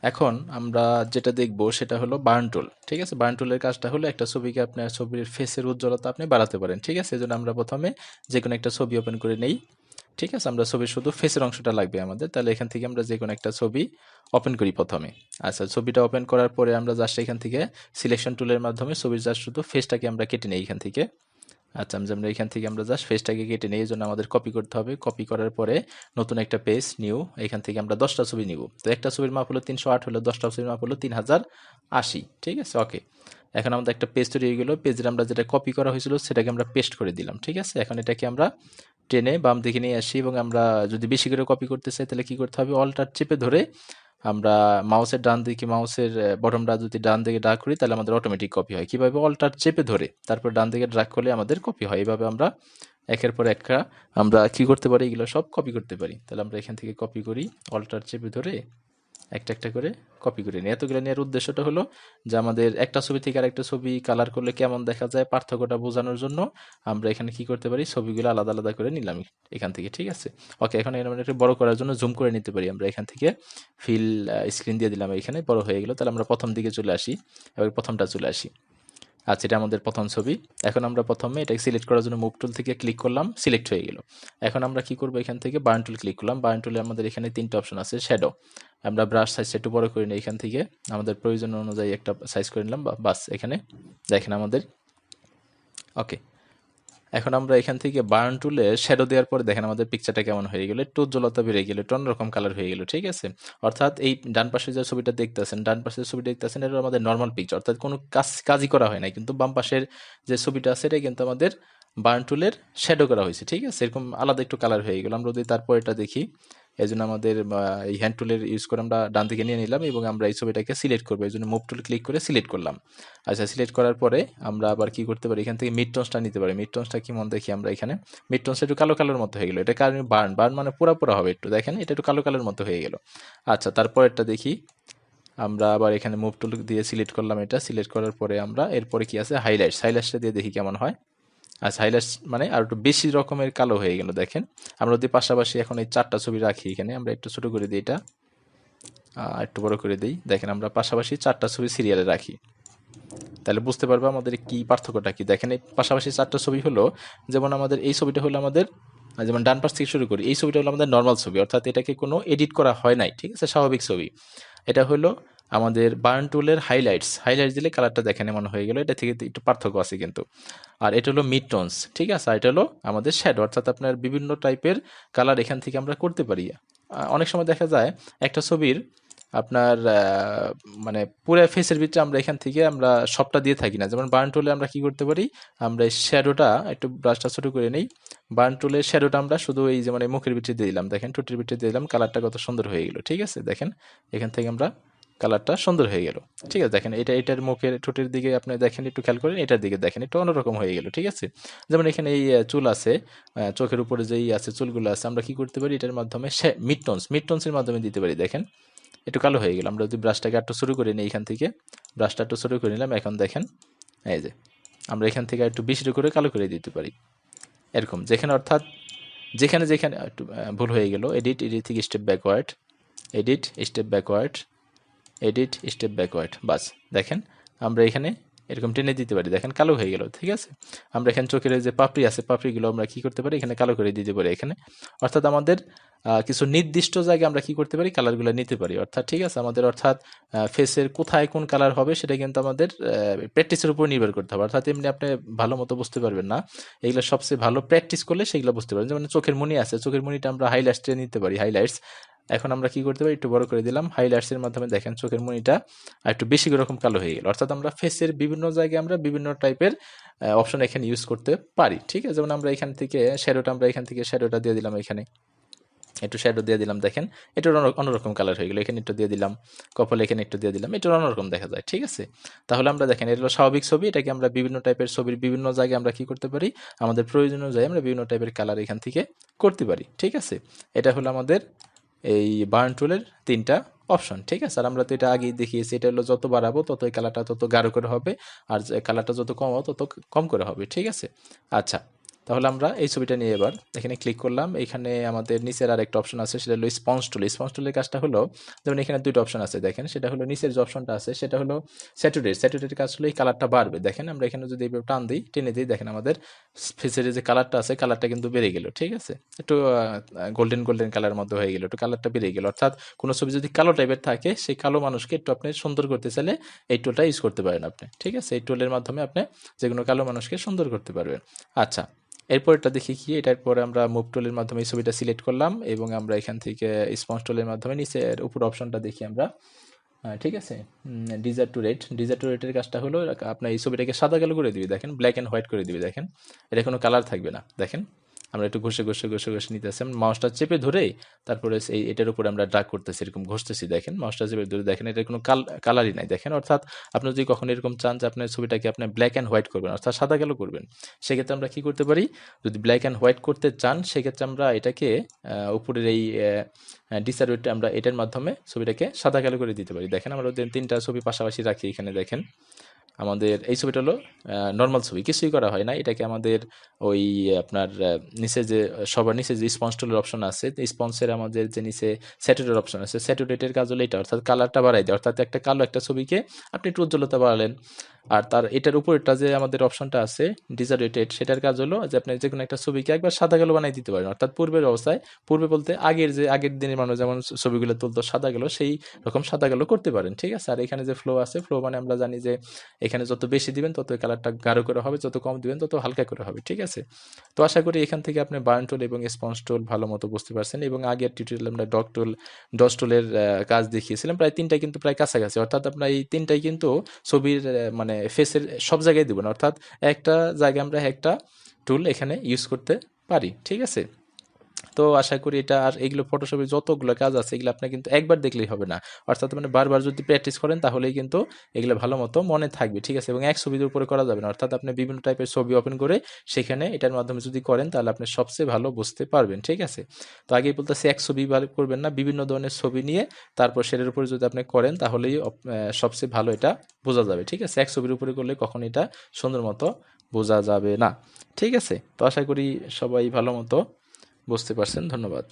এখন আমরা যেটা দেখব সেটা হলো বার্ন টুল। ঠিক আছে? বার্ন টুলের কাজটা হলো একটা ছবিকে আপনার ছবির ফেসের উজ্জ্বলতা আপনি বাড়াতে পারেন। ঠিক আছে? এজন্য আমরা প্রথমে যেকোনো একটা ছবি ওপেন করে নেই। ঠিক আছে? আমরা ছবির শুধু ফেসের অংশটা লাগবে আমাদের। তাহলে এখান থেকে আমরা যেকোনো একটা ছবি ওপেন করি প্রথমে। আচ্ছা, ছবিটা ওপেন করার পরে আমরা জাস্ট এখান থেকে সিলেকশন টুলের মাধ্যমে ছবির জাস্ট শুধু ফেসটাকে আমরা কেটে নেই এখান থেকে। আচ্ছা, আমরা এখান থেকে আমরা জাস্ট ফেসটাকে কেটে নিই, এই জন্য আমাদের কপি করতে হবে। কপি করার পরে নতুন একটা পেজ নিউ, এখান থেকে আমরা 10টা ছবি নিব। তো একটা ছবির মাপ হলো 308, হলো 10টা ছবির মাপ হলো 3080। ঠিক আছে? ওকে। এখন আমাদের একটা পেজ তৈরি হয়ে গেল। পেজের আমরা যেটা কপি করা হয়েছিল সেটাকে আমরা পেস্ট করে দিলাম। ঠিক আছে? এখন এটাকে আমরা টেনে বাম দিকে নিয়ে আসি, এবং আমরা যদি বেশি করে কপি করতে চাই তাহলে কি করতে হবে, অল্টার চেপে ধরে আমরা মাউসের ডান দিকে, মাউসের বটমটা যদি ডান দিকে ড্রাগ করি তাহলে আমাদের অটোমেটিক কপি হয়। কিভাবে? অল্টার চেপে ধরে তারপর ডান দিকে ড্রাগ করলে আমাদের কপি হয়। এইভাবে আমরা একের পর একটা আমরা কি করতে পারি, এগুলো সব কপি করতে পারি। তাহলে আমরা এখান থেকে কপি করি, অল্টার চেপে ধরে একটা একটা করে কপি করে নিই। এতগুলো নেওয়ার উদ্দেশ্যটা হলো যে আমাদের একটা ছবি থেকে আরেকটা ছবি কালার করলে কেমন দেখা যায় পার্থক্যটা বোঝানোর জন্য আমরা এখানে কি করতে পারি, ছবিগুলো আলাদা আলাদা করে নিলাম এখান থেকে। ঠিক আছে? ওকে। এখন এখানে আমরা একটু বড় করার জন্য জুম করে নিতে পারি। আমরা এখান থেকে ফিল স্ক্রিন দিয়ে দিলাম, এখানে বড় হয়ে গেল। তাহলে আমরা প্রথম দিকে চলে আসি, এবার প্রথমটা চলে আসি। আচ্ছা, এটা আমাদের প্রথম ছবি। এখন আমরা প্রথমে এটাকে সিলেক্ট করার জন্য মুভ টুল থেকে ক্লিক করলাম, সিলেক্ট হয়ে গেল। এখন আমরা কি করব, এখান থেকে বার্ন টুল ক্লিক করলাম। বার্ন টুলে আমাদের এখানে 3টা অপশন আছে। শ্যাডো, আমরা ব্রাশ সাইজটা একটু বড় করে নিই, এখান থেকে আমাদের প্রয়োজন অনুযায়ী একটা সাইজ করে নিলাম, বাস। এখানে দেখেন আমাদের ওকে। এখন আমরা এখান থেকে বার্ন টুলে শ্যাডো দেওয়ার পরে দেখেন আমাদের পিকচারটা কেমন হয়ে গেল, একটু উজ্জ্বলতা বেড়ে গেল, একটু অন্যরকম কালার হয়ে গেল। ঠিক আছে? অর্থাৎ এই ডান পাশে যে ছবিটা দেখতেছেন, ডান পাশে যে ছবিটা দেখতেছেন, এটা আমাদের নর্মাল পিকচার, অর্থাৎ কোনো কাজই করা হয় নাই। কিন্তু বাম পাশের যে ছবিটা আছে এটা কিন্তু আমাদের বার্ন টুলের শ্যাডো করা হয়েছে। ঠিক আছে? এরকম আলাদা একটু কালার হয়ে গেল। আমরা যদি তারপর এটা দেখি, এই জন্য আমাদের এই হ্যান্ড টুলের ইউজ করে আমরা ডান দিকে নিয়ে নিলাম এবং আমরা এই ছবিটাকে সিলেক্ট করবো। এই জন্য মুভ টুল ক্লিক করে সিলেক্ট করলাম। আচ্ছা, সিলেক্ট করার পরে আমরা আবার কি করতে পারি, এখান থেকে মিড টোনসটা নিতে পারি। মিড টোনসটা কেমন দেখি আমরা এখানে, মিড টোনসটা একটু কালো কালোর মতো হয়ে গেল। এটা কারণ বার্ন, বার্ন মানে পুরা পুরা হবে, একটু দেখেন এটা একটু কালো কালোর মতো হয়ে গেল। আচ্ছা, তারপর এটা দেখি, আমরা আবার এখানে মুভ টুল দিয়ে সিলেক্ট করলাম। এটা সিলেক্ট করার পরে আমরা এরপরে কি আছে, হাইলাইটস, হাইলাইটসটা দিয়ে দেখি কেমন হয়। আচ্ছা, হাইলাইটস মানে আর একটু বেশি রকমের কালো হয়ে গেল। দেখেন আমরা যদি পাশাপাশি এখন এই 4টা ছবি রাখি, এখানে আমরা একটু ছোট করে দিই, এটা একটু বড় করে দিই। দেখেন আমরা পাশাপাশি 4টা ছবি সিরিয়ালে রাখি, তাহলে বুঝতে পারবো আমাদের কি পার্থক্যটা কি। দেখেন এই পাশাপাশি 4টা ছবি হলো, যেমন আমাদের এই ছবিটা হলো আমাদের, যেমন ডান পাশ থেকে শুরু করি, এই ছবিটা হলো আমাদের নর্মাল ছবি, অর্থাৎ এটাকে কোনো এডিট করা হয় নাই। ঠিক আছে? স্বাভাবিক ছবি। এটা হলো আমাদের বার্ন টুলের হাইলাইটস, হাইলাইটস দিলে কালারটা দেখেন এমন হয়ে গেল। এটা থেকে একটু পার্থক্য আছে কিন্তু। আর এটা হলো মিড টোনস। ঠিক আছে? আর এটা হলো আমাদের শ্যাডো, অর্থাৎ আপনার বিভিন্ন টাইপের কালার এখান থেকে আমরা করতে পারি। অনেক সময় দেখা যায় একটা ছবির আপনার মানে পুরো ফেসের ভিতরে আমরা এখান থেকে আমরা সবটা দিয়ে থাকি না। যেমন বার্ন টুলে আমরা কি করতে পারি, আমরা এই শ্যাডোটা একটু ব্রাশটা ছোট করে নেই। বার্ন টুলের শ্যাডোটা আমরা শুধু এই যে মানে মুখের ভিতরে দিয়ে দিলাম, দেখেন ঠোঁটের ভিতরে দিয়ে দিলাম, কালারটা কত সুন্দর হয়ে গেল। ঠিক আছে? দেখেন এখান থেকে আমরা কালারটা সুন্দর হয়ে গেল। ঠিক আছে? দেখেন এটা, এটার মুখের ঠোঁটের দিকে আপনি দেখেন, একটু খেয়াল করেন, এটার দিকে দেখেন, একটু অন্যরকম হয়ে গেল। ঠিক আছে? যেমন এখানে এই চুল আছে, চোখের উপরে যেই আছে চুলগুলো আছে, আমরা কি করতে পারি, এটার মাধ্যমে মিড টোনস, মিড টোনসের মাধ্যমে দিতে পারি। দেখেন একটু কালো হয়ে গেল। আমরা যদি ব্রাশটাকে একটু শুরু করে নিই, এখান থেকে ব্রাশটা একটু শুরু করে নিলাম, এখন দেখেন এই যে আমরা এখান থেকে একটু বেশি করে কালো করে দিতে পারি এরকম। যেখানে অর্থাৎ যেখানে যেখানে একটু ভুল হয়ে গেল, এডিট, এডিট থেকে step backward, edit step backward, edit step backward, বাস। দেখেন আমরা এখানে এরকম টেনে দিতে পারি, দেখেন কালো হয়ে গেল। ঠিক আছে? আমরা এখানে চোখের যে পাপড়ি আছে, পাপড়িগুলো আমরা কি করতে পারি, এখানে কালো করে দিতে পারি এখানে। অর্থাৎ আমাদের কিছু নির্দিষ্ট জায়গায় আমরা কি করতে পারি, কালারগুলো নিতে পারি। অর্থাৎ ঠিক আছে, আমাদের অর্থাৎ ফেসের কোথায় কোন কালার হবে সেটা কিন্তু আমাদের প্র্যাকটিসের উপর নির্ভর করতে হবে। অর্থাৎ এমনি আপনি ভালো মতো বুঝতে পারবেন না, এগুলো সবচেয়ে ভালো প্র্যাকটিস করলে সেগুলো বুঝতে পারবেন। যেমন চোখের মনি আছে, চোখের মনিটা আমরা হাইলাইটস নিতে পারি, হাইলাইটস। এখন আমরা কি করতে পারি, একটু বড় করে দিলাম, হাইলাইটসের মাধ্যমে দেখেন চোখের মনিটা একটু বেশি রকম কালো হয়ে গেল। অর্থাৎ আমরা ফেসের বিভিন্ন জায়গায় আমরা বিভিন্ন টাইপের অপশন এখানে ইউজ করতে পারি। ঠিক আছে? যেমন আমরা এখান থেকে শ্যাডোটা, আমরা এখান থেকে শ্যাডোটা দিয়ে দিলাম, এখানে একটু শ্যাডো দিয়ে দিলাম, দেখেন এটার অন্যরকম কালার হয়ে গেল। এখানে একটু দিয়ে দিলাম, কপাল এখানে একটু দিয়ে দিলাম, এটার অন্যরকম দেখা যায়। ঠিক আছে? তাহলে আমরা দেখেন এটা হলো স্বাভাবিক ছবি, এটাকে আমরা বিভিন্ন টাইপের ছবির বিভিন্ন জায়গায় আমরা কি করতে পারি, আমাদের প্রয়োজন অনুযায়ী আমরা বিভিন্ন টাইপের কালার এখান থেকে করতে পারি। ঠিক আছে? এটা হলো আমাদের এই বার্ন টুলের 3টা অপশন। ঠিক আছে? আর আমরা তো এটা আগেই দেখিয়েছি, এটা হলো যত বাড়াবো তত এই কালারটা তত গাঢ় করে হবে, আর কালারটা যত কমাবো তত কম করে হবে। ঠিক আছে? আচ্ছা, তাহলে আমরা এই ছবিটা নিয়ে এবার এখানে ক্লিক করলাম। এখানে আমাদের নিচের আর একটা অপশন আছে, সেটা হলো স্পঞ্জ টুল। স্পঞ্জ টুলের কাজটা হলো, যেমন এখানে দুইটা অপশন আছে দেখেন, সেটা হলো নিচের যে অপশনটা আছে সেটা হলো স্যাচুরেট। স্যাচুরেটের কাজ হলো এই কালারটা বাড়বে। দেখেন আমরা এখানে যদি এইভাবে টান দিই, টেনে দিই, দেখেন আমাদের ফেসের যে কালারটা আছে কালারটা কিন্তু বেড়ে গেল। ঠিক আছে, একটু গোল্ডেন গোল্ডেন কালার মধ্যে হয়ে গেল, একটু কালারটা বেড়ে গেল। অর্থাৎ কোনো ছবি যদি কালো টাইপের থাকে, সেই কালো মানুষকে একটু আপনি সুন্দর করতে চাইলে এই টুলটা ইউজ করতে পারেন আপনি। ঠিক আছে, এই টুলের মাধ্যমে আপনি যে কোনো কালো মানুষকে সুন্দর করতে পারবেন। আচ্ছা, এরপর এটা দেখি কি, এটার পরে আমরা মুভ টুলের মাধ্যমে এই ছবিটা সিলেক্ট করলাম এবং আমরা এখান থেকে স্পঞ্জ টুলের মাধ্যমে নিচের উপর অপশনটা দেখি আমরা। ঠিক আছে, ডিজার টু রেড। ডিজার টু রেডের কাজটা হলো আপনার এই ছবিটাকে সাদা কালো করে দিবে। দেখেন ব্ল্যাক অ্যান্ড হোয়াইট করে দিবে। দেখেন এটা কোনো কালার থাকবে না। দেখেন আমরা একটু ঘষে ঘষে ঘষে ঘষে নিতেছি, মাউসটা চেপে ধরে তারপরে এই এটার উপরে আমরা ড্রাগ করতেছি, এরকম ঘষতেছি। দেখেন মাউসটা চেপে ধরে, দেখেন এটা কোনো কালারই নাই। দেখেন অর্থাৎ আপনি যদি কখনো এরকম চান যে আপনার ছবিটাকে আপনি ব্ল্যাক অ্যান্ড হোয়াইট করবেন, অর্থাৎ সাদা কালো করবেন, সেক্ষেত্রে আমরা কি করতে পারি, যদি ব্ল্যাক অ্যান্ড হোয়াইট করতে চান সেক্ষেত্রে আমরা এটাকে উপরের এই ডিসারোয়েটে আমরা এটার মাধ্যমে ছবিটাকে সাদা কালো করে দিতে পারি। দেখেন আমরা তিনটা ছবি পাশাপাশি রাখি। এখানে দেখেন আমাদের এই ছবিটা হলো নর্মাল ছবি, কিছুই করা হয় না। এটাকে আমাদের ওই আপনার নিচে যে সবার নিচে যে স্পঞ্জ টুলের অপশন আছে, স্পঞ্জের আমাদের যে নিচে স্যাচুরেটের অপশন আছে, স্যাচুরেটের কাজ হলো এটা, অর্থাৎ কালারটা বাড়াই দেয়। অর্থাৎ একটা কালো একটা ছবিকে আপনি একটু উজ্জ্বলতা বাড়ালেন। আর তার এটার উপরটা যে আমাদের অপশনটা আছে ডিজারেটেড, সেটার কাজ হলো যে আপনি যে কোনো একটা ছবিকে একবার সাদা কালো বানাই দিতে পারেন। অর্থাৎ পূর্বের অবস্থায়, পূর্বে বলতে আগের দিনের মানুষ যেমন ছবিগুলো তুলতো সাদা কালো, সেই রকম সাদা কালো করতে পারেন। ঠিক আছে, আর এখানে যে ফ্লো আছে, ফ্লো মানে আমরা জানি যে এখানে যত বেশি দিবেন তত কালারটা গাঢ় করে হবে, যত কম দিবেন তত হালকা করে হবে। ঠিক আছে, তো আশা করি এখান থেকে আপনি বার্ন টুল এবং স্পঞ্জ টুল ভালো মতো বুঝতে পারছেন। এবং আগের টিউটোরিয়ালে আমরা ডস টুলের কাজ দেখিয়েছিলাম, প্রায় তিনটা কিন্তু প্রায় কাছাকাছি। অর্থাৎ আপনার এই তিনটাই কিন্তু ছবির মানে ফেসের সব জায়গায় দিবেন। অর্থাৎ একটা জায়গায় আমরা একটা টুল এখানে ইউজ করতে পারি। ঠিক আছে, তো আশা করি এটা, আর এগুলো ফটোশপের যতগুলো কাজ আছে এগুলো আপনি কিন্তু একবার দেখলেই হবে না। অর্থাৎ মানে বারবার যদি প্র্যাকটিস করেন তাহলেই কিন্তু এগুলো ভালো মতো মনে থাকবে। ঠিক আছে, এবং এক ছবির উপরে করা যাবে না। অর্থাৎ আপনি বিভিন্ন টাইপের ছবি ওপেন করে সেখানে এটার মাধ্যমে যদি করেন তাহলে আপনি সবচেয়ে ভালো বুঝতে পারবেন। ঠিক আছে, তো আগেই বলতেছি এক ছবি বার করবেন না, বিভিন্ন ধরনের ছবি নিয়ে তারপর সেটার উপরে যদি আপনি করেন তাহলেই সবচেয়ে ভালো এটা বোঝা যাবে। ঠিক আছে, এক ছবির উপরে করলে কখন এটা সুন্দর মতো বোঝা যাবে না। ঠিক আছে, তো আশা করি সবাই ভালো মতো বুঝতে পারছেন। ধন্যবাদ।